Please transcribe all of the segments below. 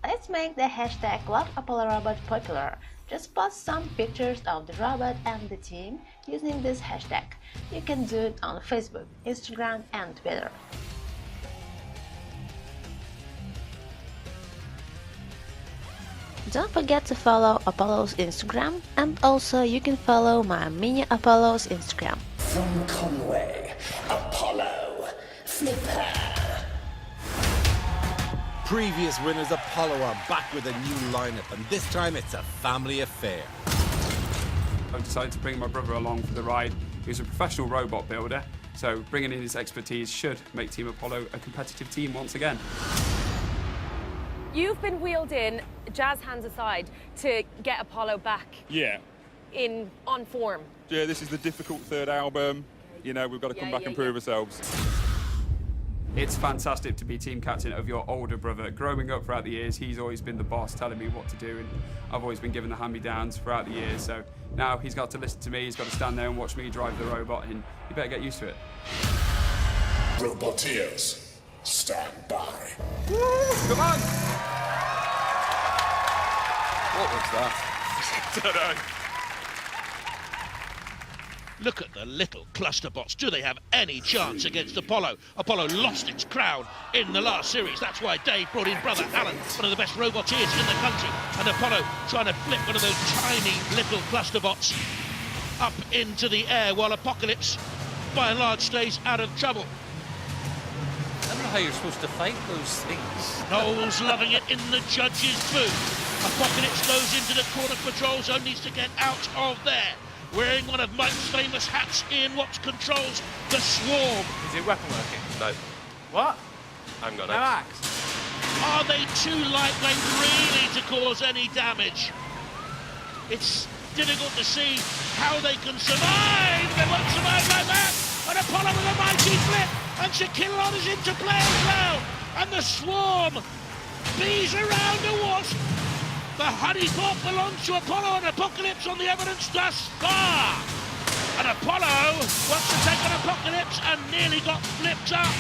Let's make the hashtag LoveApolloRobot popular. Just post some pictures of the robot and the team using this hashtag. You can do it on Facebook, Instagram and Twitter. Don't forget to follow Apollo's Instagram, and also you can follow my Mini Apollo's Instagram. From Conway, Apollo, Flipper. Previous winners Apollo are back with a new lineup, and this time it's a family affair. I've decided to bring my brother along for the ride. He's a professional robot builder, so bringing in his expertise should make Team Apollo a competitive team once again. You've been wheeled in, jazz hands aside, to get Apollo back on form. Yeah, this is the difficult third album. You know, we've got to come back and prove ourselves. It's fantastic to be team captain of your older brother. Growing up throughout the years, he's always been the boss, telling me what to do, and I've always been given the hand-me-downs throughout the years. So now he's got to listen to me, he's got to stand there and watch me drive the robot, and you better get used to it. Roboteers, stand by. Come on! What was that? I don't know. Look at the little clusterbots. Do they have any chance against Apollo? Apollo lost its crown in the last series. That's why Dave brought in brother Alan, one of the best roboteers in the country. And Apollo trying to flip one of those tiny little clusterbots up into the air while Apocalypse, by and large, stays out of trouble. I don't know how you're supposed to fight those things. Knowles loving it in the judge's booth. Apocalypse goes into the corner control zone, needs to get out of there. Wearing one of Mike's famous hats, Ian Watts controls the swarm. Is it weapon working? No. What? I haven't got No axe. Are they too lightweight really to cause any damage? It's difficult to see how they can survive. They won't survive like that. And Apollo with a mighty flip. And Shaquille is into play as well. And the swarm bees around a wasp. The honeypot belongs to Apollo and Apocalypse on the evidence thus far. And Apollo wants to take on Apocalypse and nearly got flipped up.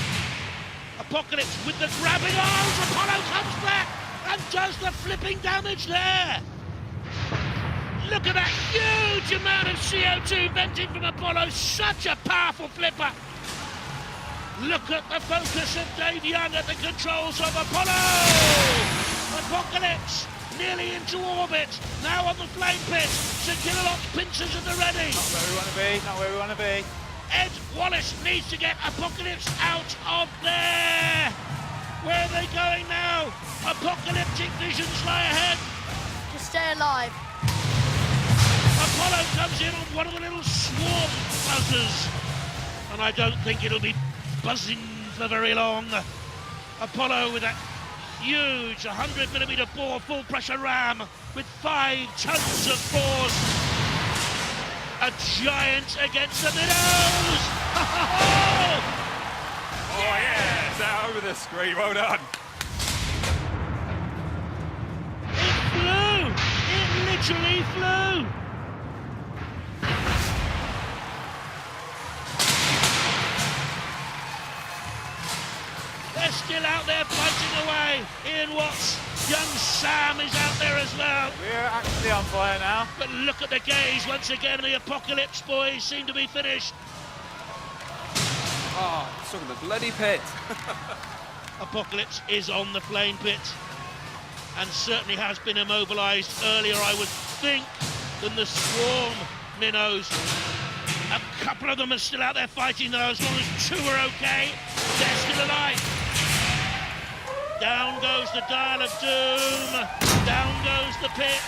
Apocalypse with the grabbing arms. Apollo comes back and does the flipping damage there. Look at that huge amount of CO2 venting from Apollo. Such a powerful flipper. Look at the focus of Dave Young at the controls of Apollo. Apocalypse nearly into orbit, now on the flame pit. Shaquille pincers at the ready. Not where we want to be, not where we want to be. Ed Wallace needs to get Apocalypse out of there. Where are they going now? Apocalyptic visions lie ahead. Just stay alive. Apollo comes in on one of the little swarm buzzers. And I don't think it'll be buzzing for very long. Apollo with that huge 100mm bore full pressure ram with 5 tons of force. A giant against the minnows. Oh yeah, it's out over the screen, well done. It flew. It literally flew. They're still out there fighting away. Ian Watts, young Sam is out there as well. We're actually on fire now. But look at the gaze once again. The Apocalypse boys seem to be finished. Oh, stuck in the bloody pit. Apocalypse is on the flame pit and certainly has been immobilised earlier, I would think, than the swarm minnows. A couple of them are still out there fighting though. As long as 2 are okay, they're still alive. Down goes the dial of doom. Down goes the pit.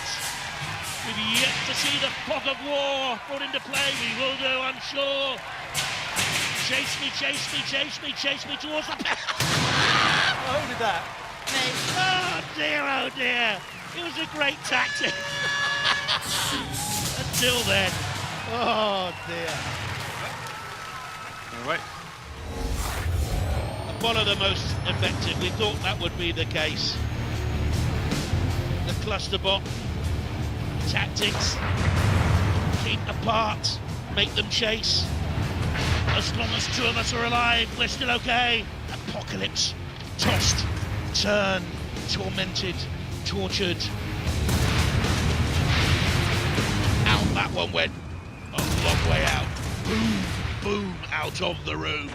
We've yet to see the fog of war brought into play. We will do, I'm sure. Chase me, chase me, chase me, chase me towards the pit. Who did that? Me. Oh dear, it was a great tactic. Until then. Oh dear. All right. Apollo the most effective. We thought that would be the case. The clusterbot tactics. Keep apart. Make them chase. As long as 2 of us are alive, we're still okay. Apocalypse. Tossed. Turned. Tormented. tortured. Out that one went a long way out. Boom, boom, out of the room.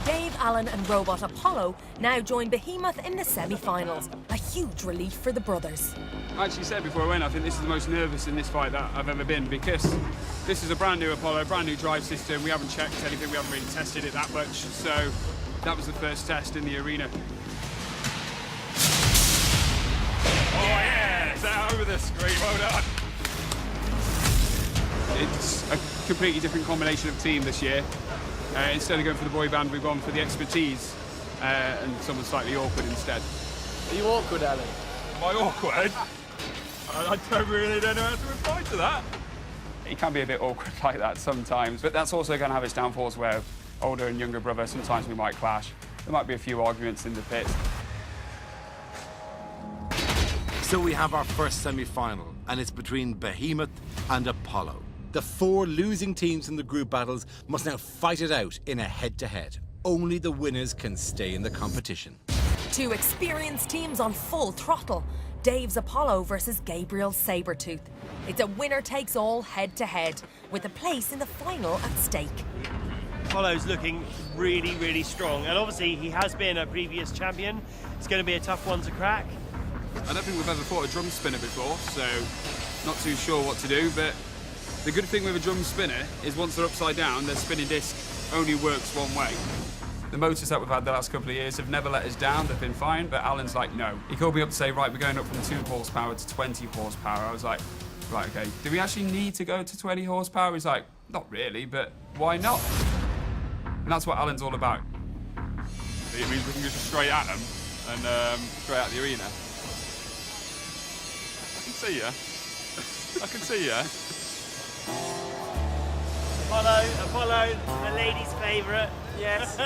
Dave Allen and robot Apollo now join Behemoth in the semi-finals. A huge relief for the brothers. I actually said before I went, I think this is the most nervous in this fight that I've ever been, because this is a brand new Apollo, brand new drive system. We haven't checked anything, we haven't really tested it that much, so that was the first test in the arena. Oh yeah, it's out over the screen, well done. It's a completely different combination of team this year. Instead of going for the boy band, we've gone for the expertise and someone slightly awkward instead. Are you awkward, Alan? Am I awkward? I don't really know how to reply to that. He can be a bit awkward like that sometimes, but that's also going to have its downfalls where older and younger brother, sometimes we might clash. There might be a few arguments in the pit. So we have our first semi-final, and it's between Behemoth and Apollo. The 4 losing teams in the group battles must now fight it out in a head-to-head. Only the winners can stay in the competition. 2 experienced teams on full throttle. Dave's Apollo versus Gabriel's Sabretooth. It's a winner-takes-all head-to-head, with a place in the final at stake. Apollo's looking really, really strong, and obviously he has been a previous champion. It's going to be a tough one to crack. I don't think we've ever fought a drum spinner before, so not too sure what to do, but the good thing with a drum spinner is once they're upside down, their spinning disc only works one way. The motors that we've had the last couple of years have never let us down, they've been fine, but Alan's like, no. He called me up to say, right, we're going up from 2 horsepower to 20 horsepower. I was like, right, okay, do we actually need to go to 20 horsepower? He's like, not really, but why not? And that's what Alan's all about. It means we can go straight at them and straight out the arena. I can see ya. I can see ya. Apollo, the ladies' favourite. Yes.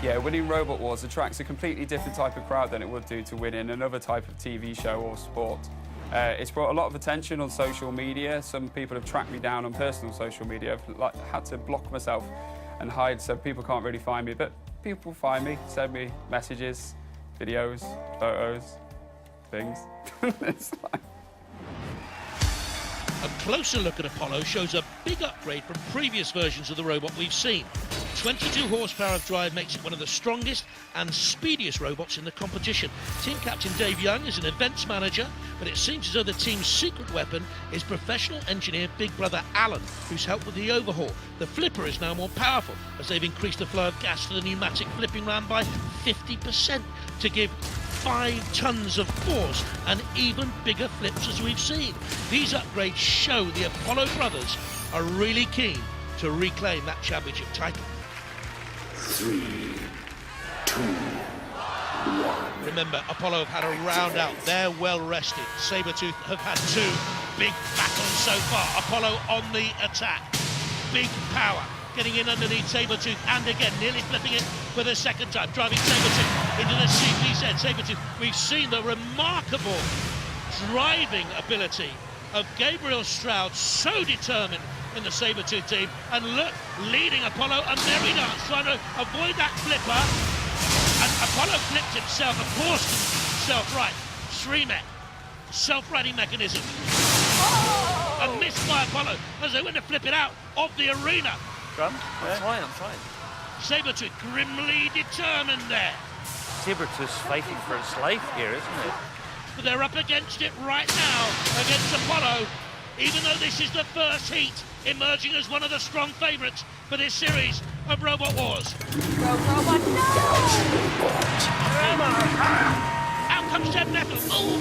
Yeah, winning Robot Wars attracts a completely different type of crowd than it would do to win in another type of TV show or sport. It's brought a lot of attention on social media. Some people have tracked me down on personal social media. I've had to block myself and hide so people can't really find me, but people find me, send me messages, videos, photos, things. It's like... A closer look at Apollo shows a big upgrade from previous versions of the robot we've seen. 22 horsepower of drive makes it one of the strongest and speediest robots in the competition. Team captain Dave Young is an events manager, but it seems as though the team's secret weapon is professional engineer Big Brother Alan, who's helped with the overhaul. The flipper is now more powerful as they've increased the flow of gas to the pneumatic flipping round by 50% to give 5 tons of force and even bigger flips as we've seen. These upgrades show the Apollo brothers are really keen to reclaim that championship title. 3, 2, 1. Remember, Apollo have had a round out. They're well rested. Sabretooth have had 2 big battles so far. Apollo on the attack. Big power. Getting in underneath Sabretooth and again nearly flipping it for the second time. Driving Sabretooth into the CPZ. Sabretooth, we've seen the remarkable driving ability of Gabriel Stroud, so determined in the Sabretooth team, and look, leading Apollo a merry dance, trying to avoid that flipper, and Apollo flipped himself and forced himself right. Shremet, self-righting mechanism, and missed by Apollo as they went to flip it out of the arena. I'm trying. Sabretooth grimly determined there. Sabretooth's fighting for his life here, isn't it? But they're up against it right now, against Apollo, even though this is the first heat, emerging as one of the strong favourites for this series of Robot Wars. Robot, no! Out comes Ted Metal. Oh!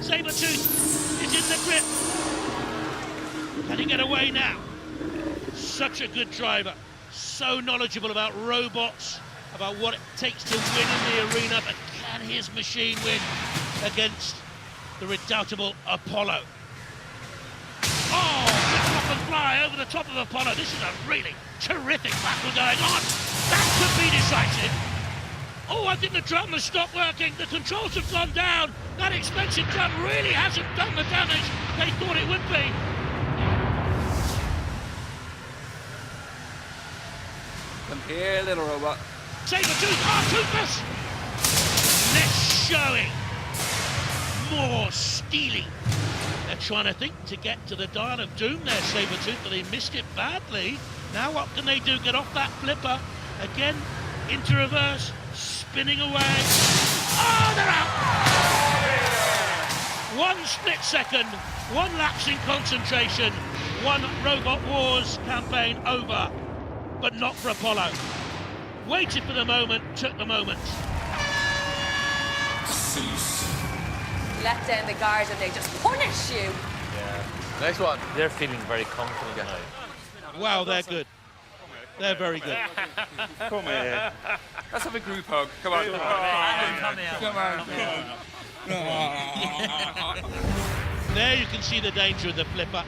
Sabretooth is in the grip. Can he get away now? Such a good driver, so knowledgeable about robots, about what it takes to win in the arena, but can his machine win against the redoubtable Apollo? Oh, flip up and fly over the top of Apollo. This is a really terrific battle going on. That could be decisive. Oh, I think the drum has stopped working. The controls have gone down. That expensive drum really hasn't done the damage they thought it would be. Here, little robot. Saber-tooth, toothless! Less showing. More steely. They're trying to think to get to the Dial of Doom there, Saber-tooth, but they missed it badly. Now what can they do? Get off that flipper. Again, into reverse, spinning away. Oh, they're out! 1 split second, 1 lapse in concentration, 1 Robot Wars campaign over, but not for Apollo. Waited for the moment, took the moment. Cease. Let down the guard and they just punish you. Yeah. Nice one. They're feeling very confident now. Wow, they're good. They're very good. Come here. Let's have a group hug. Come on. There you can see the danger of the flipper.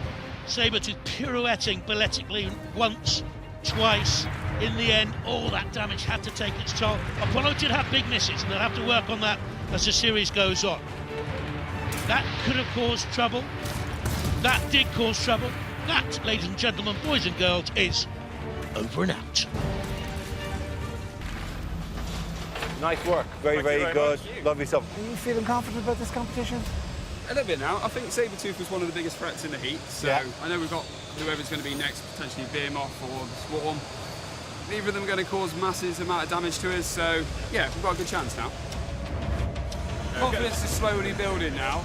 Saber-tooth pirouetting balletically once, twice. In the end, all that damage had to take its toll. Apollo did have big misses, and they'll have to work on that as the series goes on. That could have caused trouble. That did cause trouble. That, ladies and gentlemen, boys and girls, is over and out. Nice work. Very, very good. Lovely stuff. Are you feeling confident about this competition? A little bit now. I think Saber-tooth was one of the biggest threats in the heat, so Yeah. I know we've got whoever's going to be next, potentially Behemoth or the Swarm. Neither of them are going to cause massive amount of damage to us, so yeah, we've got a good chance now. Confidence is slowly building now,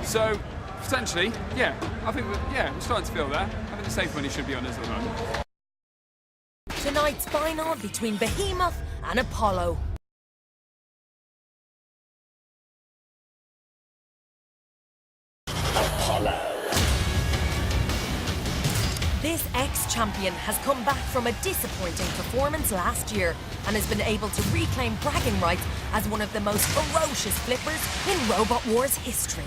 so potentially, yeah, I think we're starting to feel there. I think the safe money should be on us at the moment. Tonight's final between Behemoth and Apollo. This ex-champion has come back from a disappointing performance last year and has been able to reclaim bragging rights as one of the most ferocious flippers in Robot Wars history.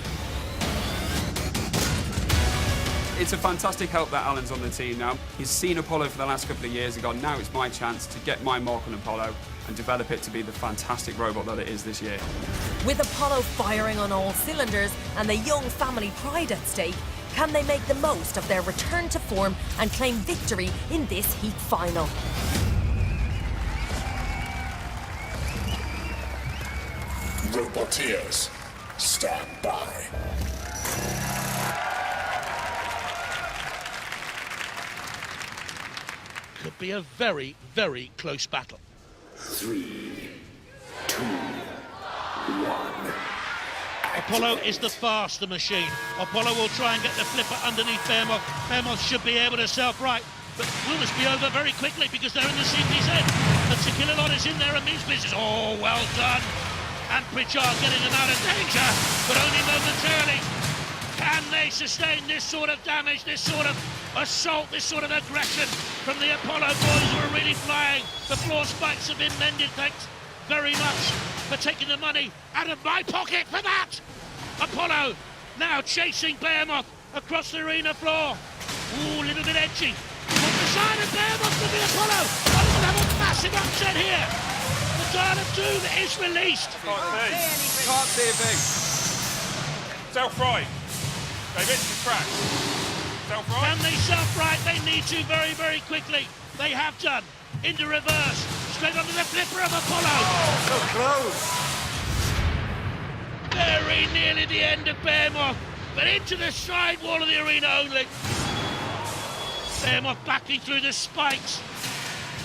It's a fantastic help that Alan's on the team now. He's seen Apollo for the last couple of years and gone, now it's my chance to get my mark on Apollo and develop it to be the fantastic robot that it is this year. With Apollo firing on all cylinders and the young family pride at stake, can they make the most of their return to form and claim victory in this heat final? Roboteers, stand by. Could be a very, very close battle. 3, 2, 1. Apollo is the faster machine. Apollo will try and get the flipper underneath Behemoth. Behemoth should be able to self-right, but will this be over very quickly because they're in the CPZ. The Tequila is in there and means business. Oh, well done. And Pritchard getting them out of danger, but only momentarily. Can they sustain this sort of damage, this sort of assault, this sort of aggression from the Apollo boys who are really flying? The floor spikes have been mended, thanks very much for taking the money out of my pocket for that. Apollo now chasing Behemoth across the arena floor. Ooh, a little bit edgy. On the side of Behemoth to the Apollo. Oh, we'll have a massive upset here. The Dial of Doom is released. Can't see a thing. Self-right. They've hit the track. Self-right. Can they self-right? They need to very, very quickly. They have done. Into reverse. Straight onto the flipper of Apollo. Oh, so close. Very nearly the end of Behemoth, but into the side wall of the arena only. Behemoth backing through the spikes.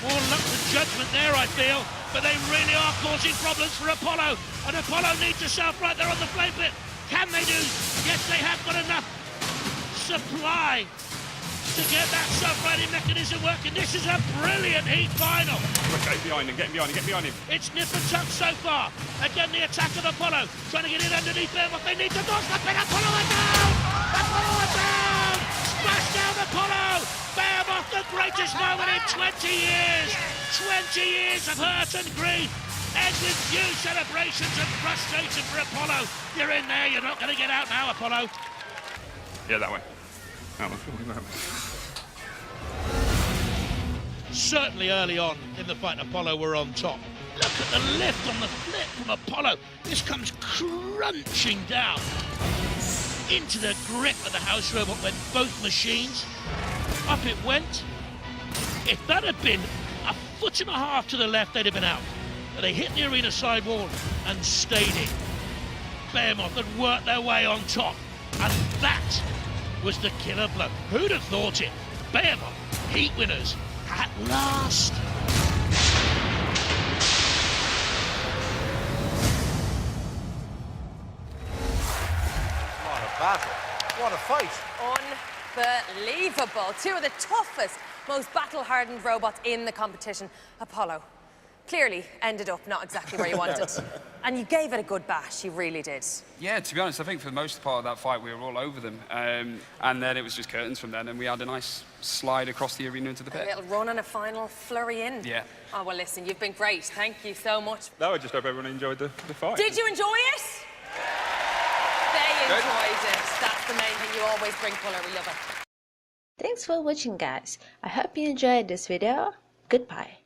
More luck than judgment there, I feel, but they really are causing problems for Apollo, and Apollo needs to self-right there on the flame pit. Can they do? Yes, they have got enough supply to get that self-righting mechanism working. This is a brilliant heat final. Get behind him, get behind him, get behind him. It's nip and tuck so far. Again, the attack of Apollo, trying to get in underneath Behemoth. They need to dodge the pin. Apollo are down! Apollo are down! Smash down Apollo! Behemoth, the greatest moment in 20 years! 20 years of hurt and grief! And with new celebrations and frustration for Apollo. You're in there, you're not going to get out now, Apollo. Yeah, that way. That way. Certainly early on in the fight, Apollo were on top. Look at the lift on the flip from Apollo. This comes crunching down into the grip of the house robot when both machines, up it went. If that had been a foot and a half to the left, they'd have been out. But they hit the arena side wall and stayed in. Behemoth had worked their way on top, and that was the killer blow. Who'd have thought it? Behemoth, heat winners, at last. What a battle. What a fight. Unbelievable. Two of the toughest, most battle-hardened robots in the competition. Apollo clearly ended up not exactly where you wanted. And you gave it a good bash, you really did. Yeah, to be honest, I think for the most part of that fight, we were all over them. And then it was just curtains from then, and we had a nice slide across the arena into the pit. A little run and a final flurry in. Yeah. Oh, well, listen, you've been great. Thank you so much. No, I just hope everyone enjoyed the fight. Did you enjoy it? They enjoyed it. That's the main thing. You always bring colour. We love it. Thanks for watching, guys. I hope you enjoyed this video. Goodbye.